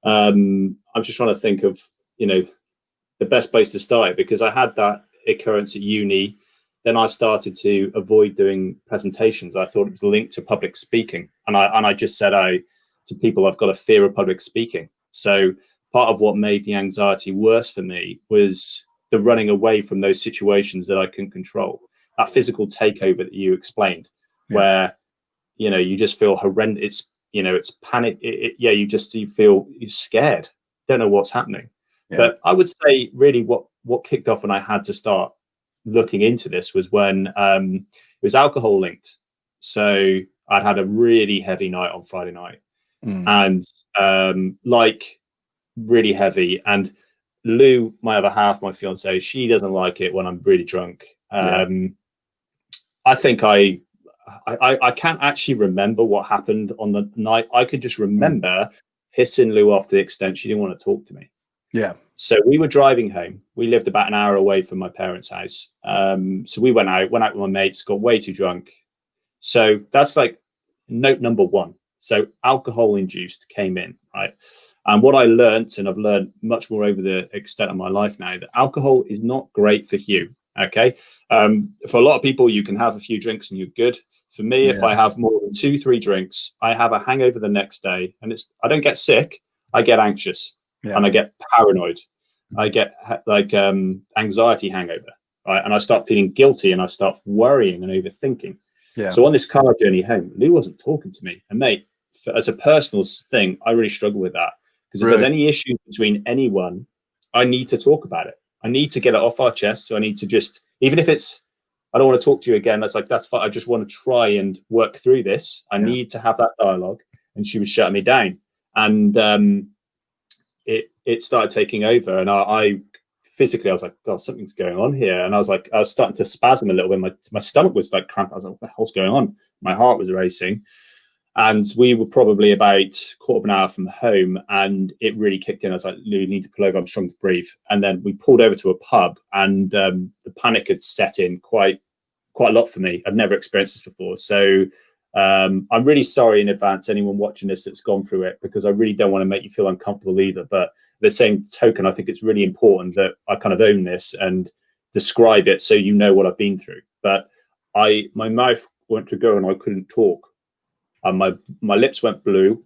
I'm just trying to think of, you know, the best place to start, because I had that occurrence at uni. Then I started to avoid doing presentations. I thought it was linked to public speaking. And I just said to people, I've got a fear of public speaking. So part of what made the anxiety worse for me was the running away from those situations that I couldn't control. That physical takeover that you explained, where, you know, you just feel horrendous. It's, you know, it's panic. You feel you're scared. Don't know what's happening. Yeah. But I would say really what kicked off when I had to start looking into this was when it was alcohol linked. So I'd had a really heavy night on Friday night, and like really heavy. And Lou, my other half, my fiance, she doesn't like it when I'm really drunk. I think I can't actually remember what happened on the night. I could just remember pissing Lou off to the extent she didn't want to talk to me. Yeah. So we were driving home. We lived about an hour away from my parents' house. So we went out with my mates, got way too drunk. So that's like note number one. So alcohol induced came in, right? And what I learned, and I've learned much more over the extent of my life now, that alcohol is not great for you. Okay. For a lot of people, you can have a few drinks and you're good. For me, if I have more than 2-3 drinks, I have a hangover the next day, and I don't get sick. I get anxious and I get paranoid. I get like anxiety hangover, right? And I start feeling guilty and I start worrying and overthinking. Yeah. So on this car journey home, Lou wasn't talking to me. And mate, as a personal thing, I really struggle with that, because if there's any issue between anyone, I need to talk about it. I need to get it off our chest. So I need to just, even if it's, I don't want to talk to you again, that's fine. I just want to try and work through this. I need to have that dialogue. And she was shutting me down. And it started taking over. And I physically, I was like, God, something's going on here. And I was starting to spasm a little bit. My stomach was like cramped. I was like, what the hell's going on? My heart was racing. And we were probably about quarter of an hour from home, and it really kicked in. I was like, Lou, you need to pull over. I'm struggling to breathe. And then we pulled over to a pub, and the panic had set in quite a lot for me. I'd never experienced this before. So I'm really sorry in advance, anyone watching this that's gone through it, because I really don't want to make you feel uncomfortable either. But at the same token, I think it's really important that I kind of own this and describe it so you know what I've been through. But my mouth went to go and I couldn't talk. And my lips went blue.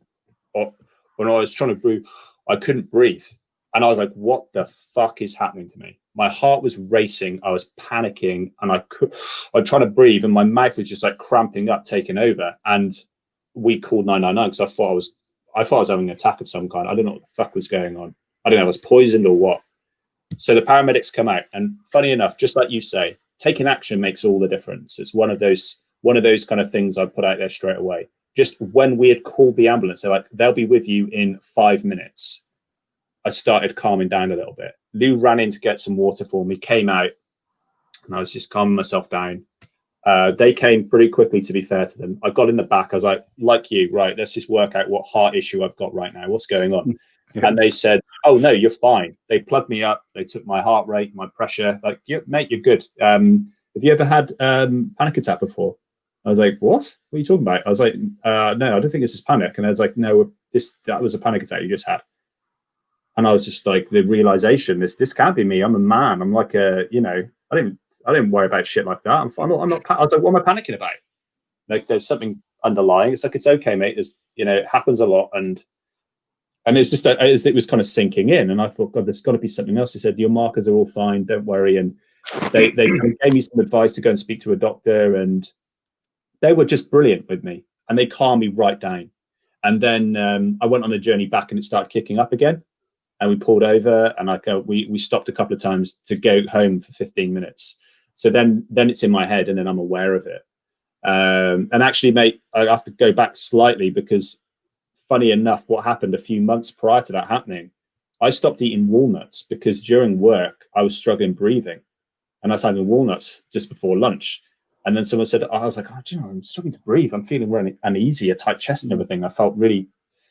When I was trying to breathe, I couldn't breathe. And I was like, what the fuck is happening to me? My heart was racing. I was panicking, and I'm trying to breathe, and my mouth was just like cramping up, taking over. And we called 999 because I thought I was having an attack of some kind. I don't know what the fuck was going on. I don't know if I was poisoned or what. So the paramedics come out, and funny enough, just like you say, taking action makes all the difference. It's one of those kind of things I put out there straight away. Just when we had called the ambulance, they're like, they'll be with you in 5 minutes. I started calming down a little bit. Lou ran in to get some water for me, came out, and I was just calming myself down. They came pretty quickly, to be fair to them. I got in the back. I was like you, right, let's just work out what heart issue I've got right now. What's going on? And they said, oh, no, you're fine. They plugged me up. They took my heart rate, my pressure. Like, yeah, mate, you're good. Have you ever had panic attack before? I was like, what are you talking about? I was like, no, I don't think this is panic. And I was like, no, that was a panic attack you just had. And I was just like, the realization, this can't be me. I'm a man. I'm like I didn't worry about shit like that. I'm fine. I was like, what am I panicking about? Like, there's something underlying. It's like, it's okay, mate. It happens a lot. And it's just that it was kind of sinking in. And I thought, God, there's got to be something else. He said, your markers are all fine. Don't worry. And they kind of gave me some advice to go and speak to a doctor. And they were just brilliant with me. And they calmed me right down. And then I went on a journey back, and it started kicking up again. And we pulled over, and we stopped a couple of times to go home for 15 minutes. So then it's in my head, and then I'm aware of it. And actually, mate, I have to go back slightly, because funny enough, what happened a few months prior to that happening, I stopped eating walnuts because during work, I was struggling breathing, and I was having walnuts just before lunch. And then someone said, I was like, oh, I'm struggling to breathe. I'm feeling really uneasy, a tight chest and everything. I felt really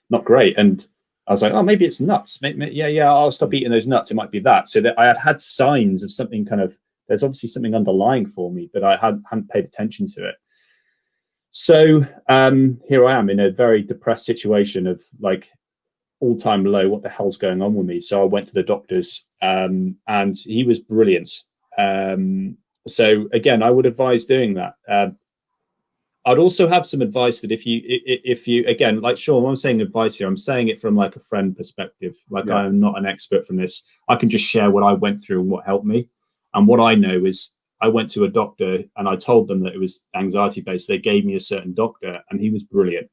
not great. And I was like, oh, maybe it's nuts. Maybe, I'll stop eating those nuts. It might be that. So that I had signs of something there's obviously something underlying for me, but I hadn't paid attention to it. So here I am in a very depressed situation of like, all-time low. What the hell's going on with me? So I went to the doctors, and he was brilliant. So again, I would advise doing that. I'd also have some advice that if you again, like Sean, when I'm saying advice here, I'm saying it from like a friend perspective. Like, I am not an expert from this. I can just share what I went through and what helped me. And what I know is I went to a doctor and I told them that it was anxiety based. They gave me a certain doctor and he was brilliant.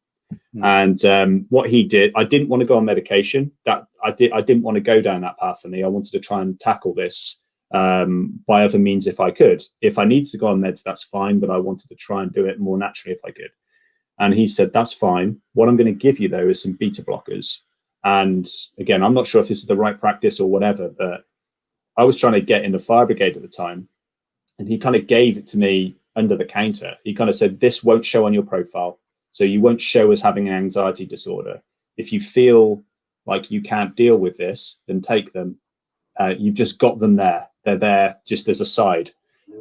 And what he did, I didn't want to go on medication. I didn't want to go down that path for me. I wanted to try and tackle this by other means if I could. If I needed to go on meds, that's fine, but I wanted to try and do it more naturally if I could. And he said, that's fine. What I'm going to give you, though, is some beta blockers. And again, I'm not sure if this is the right practice or whatever, but I was trying to get in the fire brigade at the time. And he kind of gave it to me under the counter. He kind of said, this won't show on your profile. So you won't show as having an anxiety disorder. If you feel like you can't deal with this, then take them. You've just got them there. They're there just as a side.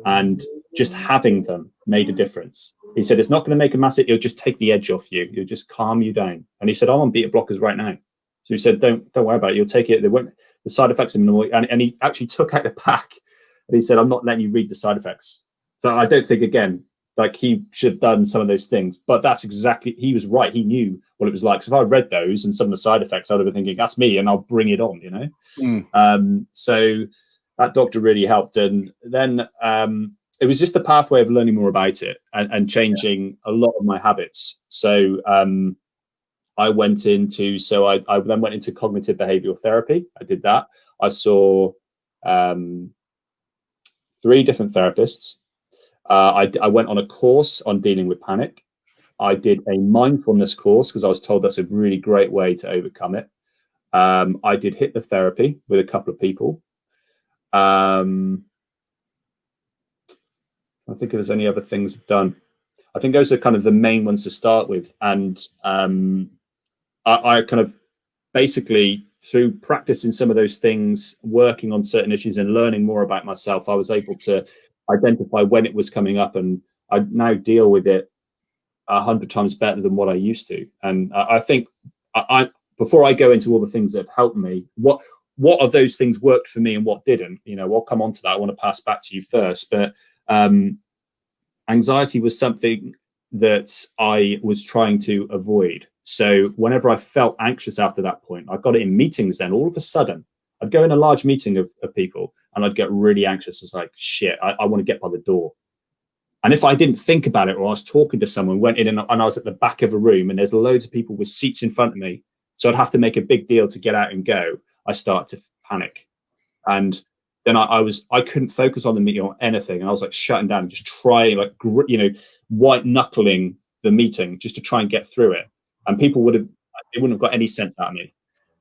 And just having them made a difference. He said, it's not going to make a massive, it'll just take the edge off you. It'll just calm you down. And he said, I'm on beta blockers right now. So he said, don't worry about it. You'll take it. They won't, the side effects are minimal. And he actually took out the pack and he said, I'm not letting you read the side effects. So I don't think, again, like he should have done some of those things, but that's exactly, he was right. He knew what it was like. So if I read those and some of the side effects, I would have been thinking, that's me and I'll bring it on, you know? So that doctor really helped. And then it was just the pathway of learning more about it and changing a lot of my habits. So I went into, I then went into cognitive behavioral therapy. I did that. I saw 3 different therapists. I went on a course on dealing with panic. I did a mindfulness course because I was told that's a really great way to overcome it. I did hypnotherapy with a couple of people. I think if there's any other things I've done. I think those are kind of the main ones to start with. And I kind of basically, through practicing some of those things, working on certain issues and learning more about myself, I was able to identify when it was coming up, and I now deal with it 100 times better than what I used to. And I think before I go into all the things that have helped me, what of those things worked for me and what didn't, you know, I'll come on to that. I want to pass back to you first, but anxiety was something that I was trying to avoid. So whenever I felt anxious after that point, I got it in meetings. Then all of a sudden I'd go in a large meeting of people and I'd get really anxious. It's like, shit, I want to get by the door. And if I didn't think about it, or I was talking to someone, went in and I was at the back of a room and there's loads of people with seats in front of me, so I'd have to make a big deal to get out and go, I start to panic. And then I couldn't focus on the meeting or anything. And I was like shutting down, just trying, like, you know, white knuckling the meeting just to try and get through it. And people wouldn't have got any sense out of me.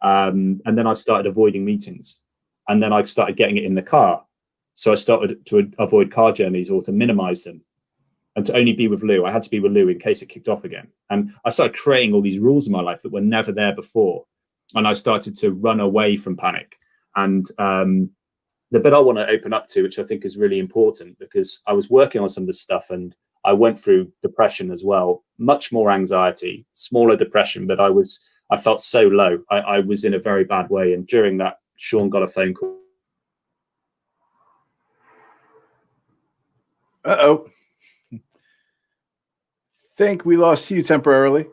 And then I started avoiding meetings. And then I started getting it in the car. So I started to avoid car journeys or to minimize them and to only be with Lou. I had to be with Lou in case it kicked off again. And I started creating all these rules in my life that were never there before. And I started to run away from panic. And the bit I want to open up to, which I think is really important, because I was working on some of this stuff and I went through depression as well, much more anxiety, smaller depression, but I felt so low. I was in a very bad way. And during that, Sean got a phone call. Uh-oh. Think we lost you temporarily.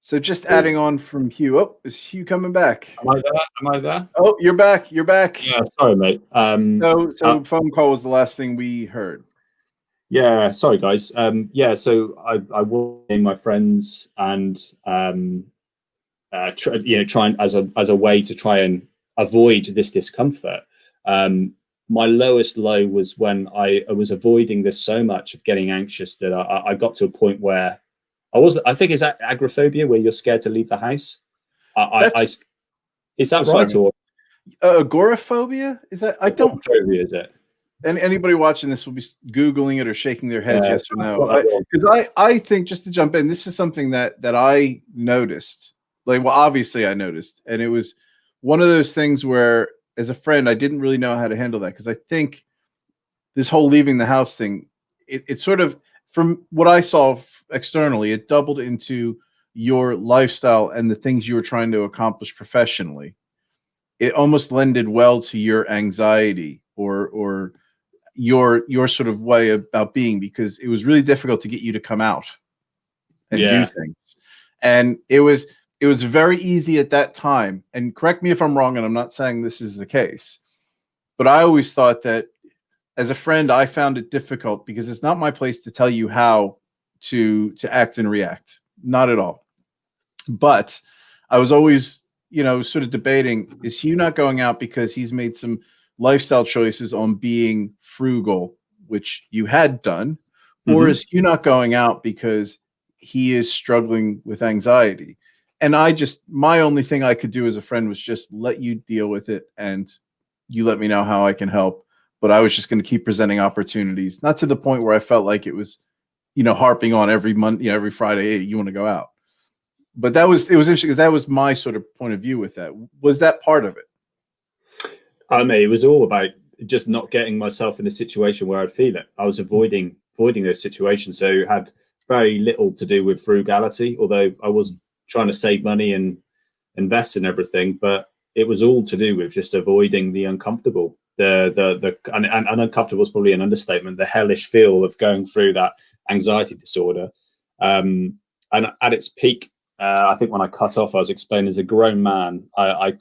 So just adding on from Hugh. Oh, is Hugh coming back? Am I there? Oh, you're back. You're back. Yeah, sorry, mate. So phone call was the last thing we heard. Yeah, sorry, guys. So I was with my friends and trying as a way to try and avoid this discomfort. My lowest low was when I was avoiding this so much of getting anxious that I got to a point where I think, is that agoraphobia, where you're scared to leave the house? Is that right? Or agoraphobia? Is that? I don't. Agoraphobia, is it? And anybody watching this will be Googling it or shaking their heads yes or no. Because I think, just to jump in, this is something that I noticed. Like, well, obviously I noticed. And it was one of those things where, as a friend, I didn't really know how to handle that. Because I think this whole leaving the house thing, it sort of, from what I saw externally, it doubled into your lifestyle and the things you were trying to accomplish professionally, it almost lended well to your anxiety or your sort of way about being, because it was really difficult to get you to come out and do things. And it was very easy at that time. And correct me if I'm wrong, and I'm not saying this is the case, but I always thought that as a friend, I found it difficult because it's not my place to tell you how to act and react. Not at all. But I was always, sort of debating, is he not going out because he's made some lifestyle choices on being frugal, which you had done, or is he not going out because he is struggling with anxiety? And my only thing I could do as a friend was just let you deal with it, and you let me know how I can help. But I was just going to keep presenting opportunities, not to the point where I felt like it was, harping on every month, every Friday, hey, you want to go out. But it was interesting because that was my sort of point of view with that. Was that part of it? I mean, it was all about just not getting myself in a situation where I'd feel it. I was avoiding those situations. So it had very little to do with frugality, although I was trying to save money and invest in everything. But it was all to do with just avoiding the uncomfortable. And uncomfortable is probably an understatement. The hellish feel of going through that anxiety disorder. And at its peak, I think when I cut off, I was explaining as a grown man, I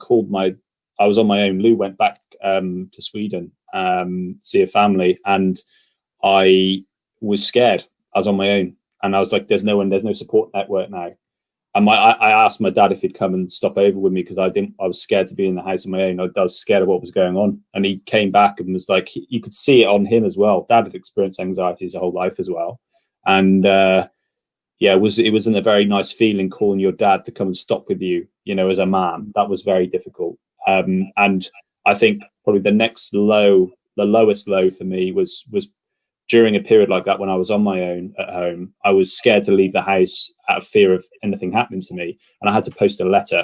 was on my own. Lou went back to Sweden, see a family, and I was scared. I was on my own, and I was like, there's no support network now. And I asked my dad if he'd come and stop over with me because I was scared to be in the house on my own. I was scared of what was going on. And he came back and was like, you could see it on him as well. Dad had experienced anxiety his whole life as well. And it wasn't a very nice feeling calling your dad to come and stop with you, as a man. That was very difficult. And I think probably the lowest low for me was during a period like that when I was on my own at home. I was scared to leave the house out of fear of anything happening to me. And I had to post a letter.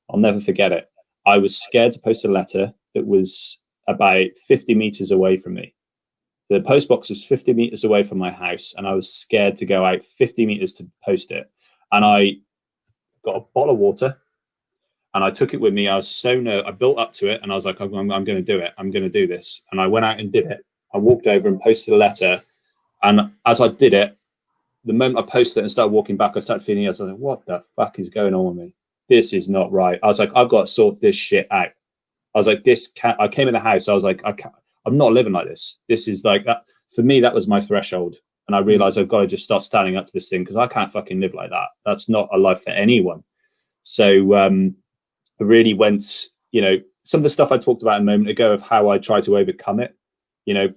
I'll never forget it. I was scared to post a letter that was about 50 meters away from me. The post box was 50 meters away from my house, and I was scared to go out 50 meters to post it. And I got a bottle of water and I took it with me. I built up to it, and I was like, I'm going to do it. I'm going to do this. And I went out and did it. I walked over and posted a letter. And as I did it, the moment I posted it and started walking back, I started feeling, I was like, what the fuck is going on with me? This is not right. I was like, I've got to sort this shit out. I was like, I came in the house. I was like, I'm not living like this. This is like that. For me, that was my threshold. And I realized I've got to just start standing up to this thing because I can't fucking live like that. That's not a life for anyone. So I really went, some of the stuff I talked about a moment ago of how I tried to overcome it,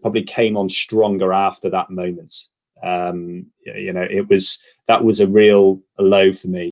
probably came on stronger after that moment. That was a real low for me.